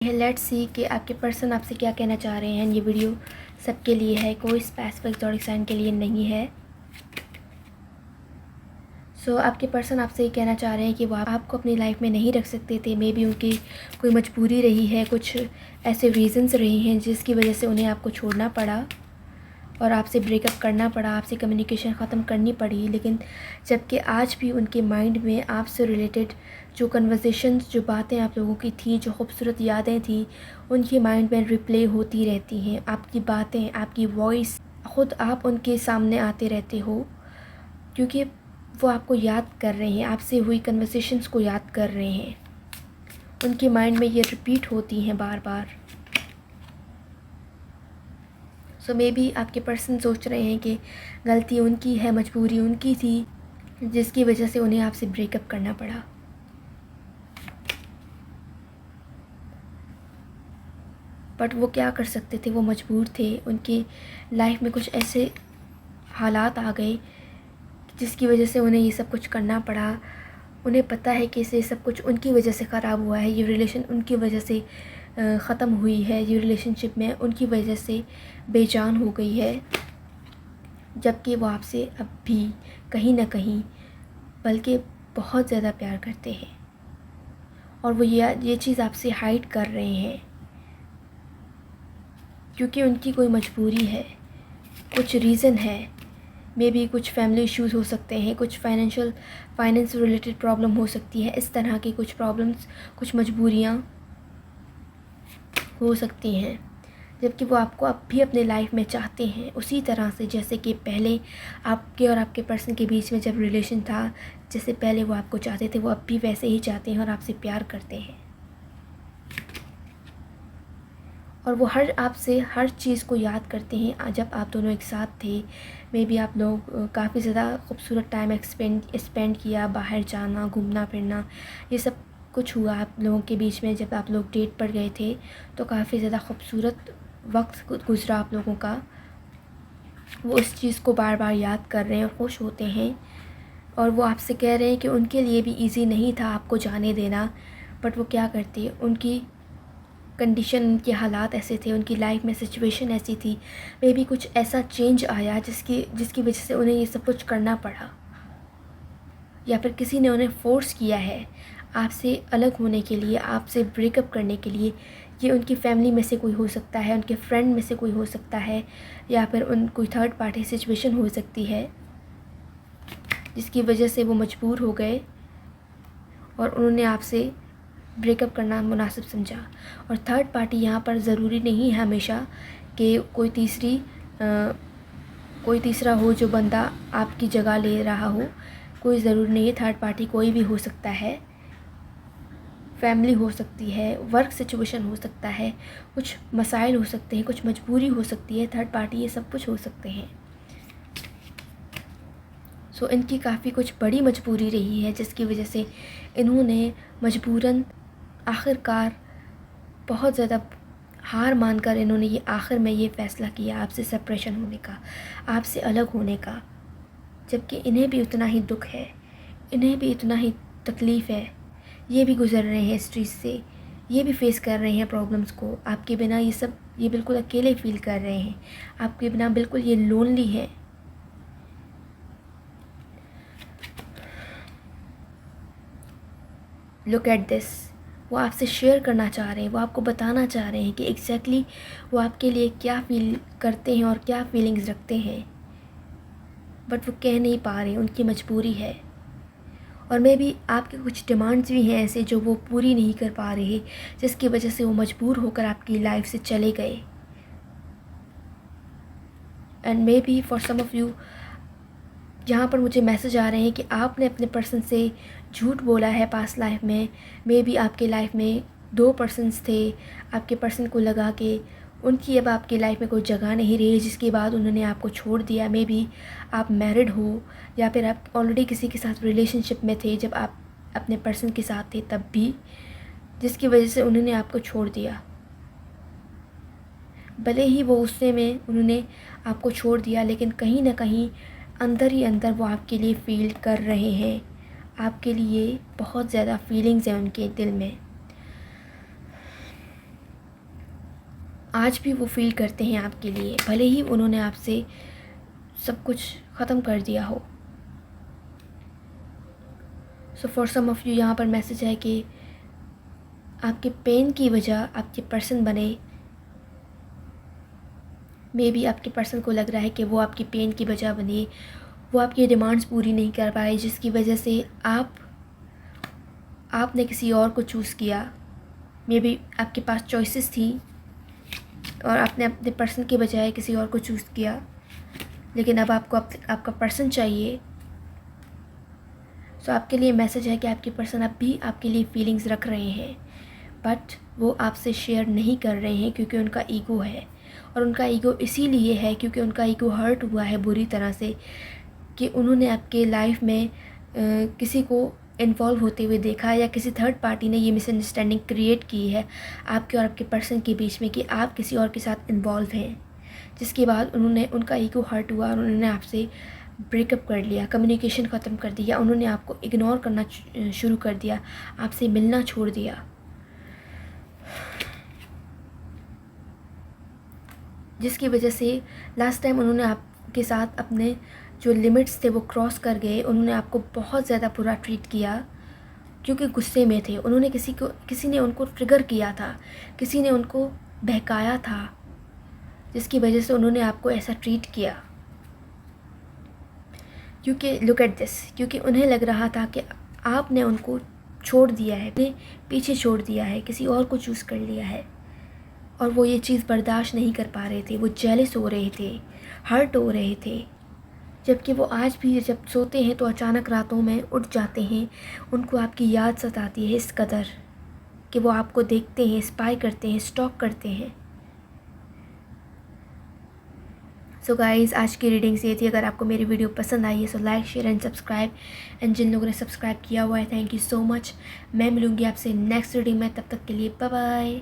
Let's see कि आपके person आपसे क्या कहना चाह रहे हैं। ये वीडियो सबके लिए है, कोई स्पेसिफिक ज़ोडिक साइन के लिए नहीं है। आपके पर्सन आपसे ये कहना चाह रहे हैं कि वो आपको अपनी लाइफ में नहीं रख सकते थे। मे बी उनकी कोई मजबूरी रही है, कुछ ऐसे रीज़न्स रहे हैं जिसकी वजह से उन्हें आपको छोड़ना पड़ा और आपसे ब्रेकअप करना पड़ा, आपसे कम्युनिकेशन ख़त्म करनी पड़ी। लेकिन जबकि आज भी उनके माइंड में आपसे रिलेटेड जो कन्वर्सेशंस, जो बातें आप लोगों की थी, जो खूबसूरत यादें थी, उनके माइंड में रिप्ले होती रहती हैं। आपकी बातें, आपकी वॉइस, ख़ुद आप उनके सामने आते रहते हो क्योंकि वो आपको याद कर रहे हैं, आपसे हुई कन्वर्सेशंस को याद कर रहे हैं। उनके माइंड में ये रिपीट होती हैं बार बार। मे बी आपके पर्सन सोच रहे हैं कि गलती उनकी है, मजबूरी उनकी थी, जिसकी वजह से उन्हें आपसे ब्रेकअप करना पड़ा। बट वो क्या कर सकते थे, वो मजबूर थे। उनकी लाइफ में कुछ ऐसे हालात आ गए जिसकी वजह से उन्हें ये सब कुछ करना पड़ा। उन्हें पता है कि ये सब कुछ उनकी वजह से ख़राब हुआ है, ये रिलेशन उनकी वजह से ख़त्म हुई है, ये रिलेशनशिप में उनकी वजह से बेजान हो गई है। जबकि वो आपसे अब भी कहीं ना कहीं बल्कि बहुत ज़्यादा प्यार करते हैं और वो ये चीज़ आपसे हाइड कर रहे हैं क्योंकि उनकी कोई मजबूरी है, कुछ रीज़न है। मे बी कुछ फैमिली इश्यूज़ हो सकते हैं, कुछ फाइनेंस रिलेटेड प्रॉब्लम हो सकती है। इस तरह की कुछ प्रॉब्लम्स, कुछ मजबूरियाँ हो सकती हैं। जबकि वो आपको अब भी अपने लाइफ में चाहते हैं उसी तरह से जैसे कि पहले आपके और आपके पर्सन के बीच में जब रिलेशन था, जैसे पहले वो आपको चाहते थे, वो अब भी वैसे ही चाहते हैं और आपसे प्यार करते हैं। और वो आपसे हर चीज़ को याद करते हैं जब आप दोनों एक साथ थे। मे बी आप लोग काफ़ी ज़्यादा खूबसूरत टाइम स्पेंड किया, बाहर जाना, घूमना फिरना, ये सब कुछ हुआ आप लोगों के बीच में। जब आप लोग डेट पर गए थे तो काफ़ी ज़्यादा खूबसूरत वक्त गुज़रा आप लोगों का। वो इस चीज़ को बार बार याद कर रहे हैं और खुश होते हैं। और वो आपसे कह रहे हैं कि उनके लिए भी इजी नहीं था आपको जाने देना, बट वो क्या करती है, उनकी कंडीशन, उनके हालात ऐसे थे, उनकी लाइफ में सिचुएशन ऐसी थी। मे बी कुछ ऐसा चेंज आया जिसकी वजह से उन्हें ये सब कुछ करना पड़ा, या फिर किसी ने उन्हें फ़ोर्स किया है आपसे अलग होने के लिए, आपसे ब्रेकअप करने के लिए। ये उनकी फैमिली में से कोई हो सकता है, उनके फ्रेंड में से कोई हो सकता है, या फिर कोई थर्ड पार्टी सिचुएशन हो सकती है जिसकी वजह से वो मजबूर हो गए और उन्होंने आपसे ब्रेकअप करना मुनासिब समझा। और थर्ड पार्टी यहाँ पर ज़रूरी नहीं है हमेशा कि कोई तीसरा हो जो बंदा आपकी जगह ले रहा हो। कोई ज़रूरी नहीं है, थर्ड पार्टी कोई भी हो सकता है। फैमिली हो सकती है, वर्क सिचुएशन हो सकता है, कुछ मसाइल हो सकते हैं, कुछ मजबूरी हो सकती है, थर्ड पार्टी, ये सब कुछ हो सकते हैं। इनकी काफ़ी कुछ बड़ी मजबूरी रही है जिसकी वजह से इन्होंने मजबूरन आखिरकार बहुत ज़्यादा हार मानकर इन्होंने ये आखिर में ये फ़ैसला किया आपसे सेपरेशन होने का, आपसे अलग होने का। जबकि इन्हें भी उतना ही दुख है, इन्हें भी इतना ही तकलीफ़ है। ये भी गुज़र रहे हैं इस चीज़ से, ये भी फेस कर रहे हैं प्रॉब्लम्स को। आपके बिना ये बिल्कुल अकेले फ़ील कर रहे हैं, आपके बिना बिल्कुल ये लोनली है। Look at this. वो आपसे शेयर करना चाह रहे हैं, वो आपको बताना चाह रहे हैं कि एग्जैक्टली वो आपके लिए क्या फ़ील करते हैं और क्या फीलिंग्स रखते हैं, बट वो कह नहीं पा रहे, उनकी मजबूरी है। और मे बी आपके कुछ डिमांड्स भी हैं ऐसे जो वो पूरी नहीं कर पा रहे, जिसकी वजह से वो मजबूर होकर आपकी लाइफ से चले गए। And maybe for some of you, यहाँ पर मुझे मैसेज आ रहे हैं कि आपने अपने पर्सन से झूठ बोला है पास्ट लाइफ में। मे बी आपके लाइफ में 2 पर्सन्स थे, आपके पर्सन को लगा कि उनकी अब आपकी लाइफ में कोई जगह नहीं रही, जिसके बाद उन्होंने आपको छोड़ दिया। मे बी आप मैरिड हो या फिर आप ऑलरेडी किसी के साथ रिलेशनशिप में थे जब आप अपने पर्सन के साथ थे तब भी, जिसकी वजह से उन्होंने आपको छोड़ दिया। भले ही वो गुस्से में उन्होंने आपको छोड़ दिया, लेकिन कहीं ना कहीं अंदर ही अंदर वो आपके लिए फ़ील कर रहे हैं, आपके लिए बहुत ज़्यादा फीलिंग्स हैं उनके दिल में। आज भी वो फ़ील करते हैं आपके लिए, भले ही उन्होंने आपसे सब कुछ ख़त्म कर दिया हो। So for some of you यहाँ पर मैसेज है कि आपके पेन की वजह आपके पर्सन बने। मे बी आपके पर्सन को लग रहा है कि वो आपकी पेन की वजह बने, वो आपकी डिमांड्स पूरी नहीं कर पाए, जिसकी वजह से आपने किसी और को चूज़ किया। मे बी आपके पास चॉइसेस थी और आपने अपने पर्सन के बजाय किसी और को चूज़ किया, लेकिन अब आपको आपका पर्सन चाहिए। सो आपके लिए मैसेज है कि आपके पर्सन अब भी आपके लिए फीलिंग्स रख रहे हैं, बट वो आपसे शेयर नहीं कर रहे हैं क्योंकि उनका ईगो है। और उनका ईगो इसीलिए है क्योंकि उनका ईगो हर्ट हुआ है बुरी तरह से कि उन्होंने आपके लाइफ में किसी को इन्वॉल्व होते हुए देखा, या किसी थर्ड पार्टी ने ये मिसअंडरस्टैंडिंग क्रिएट की है आपके और आपके पर्सन के बीच में कि आप किसी और के साथ इन्वॉल्व हैं, जिसके बाद उनका ईगो हर्ट हुआ और उन्होंने आपसे ब्रेकअप कर लिया, कम्युनिकेशन ख़त्म कर दिया, उन्होंने आपको इग्नोर करना शुरू कर दिया, आपसे मिलना छोड़ दिया। जिसकी वजह से लास्ट टाइम उन्होंने आपके साथ अपने जो लिमिट्स थे वो क्रॉस कर गए। उन्होंने आपको बहुत ज़्यादा बुरा ट्रीट किया क्योंकि गुस्से में थे। उन्होंने किसी ने उनको ट्रिगर किया था, किसी ने उनको बहकाया था, जिसकी वजह से उन्होंने आपको ऐसा ट्रीट किया। क्योंकि लुक एट दिस, क्योंकि उन्हें लग रहा था कि आपने उनको छोड़ दिया है, अपने पीछे छोड़ दिया है, किसी और को चूज़ कर लिया है, और वो ये चीज़ बर्दाश्त नहीं कर पा रहे थे। वो जेलस हो रहे थे, हर्ट हो रहे थे, जबकि वो आज भी जब सोते हैं तो अचानक रातों में उठ जाते हैं। उनको आपकी याद सताती है इस कदर कि वो आपको देखते हैं, स्पाई करते हैं, स्टॉक करते हैं। सो गाइज़, आज की रीडिंग्स ये थी। अगर आपको मेरी वीडियो पसंद आई है so like, share and subscribe. And जिन लोगों ने सब्सक्राइब किया हुआ है, थैंक यू सो मच। मैं मिलूँगी आपसे नेक्स्ट रीडिंग में, तब तक के लिए बाय बाय।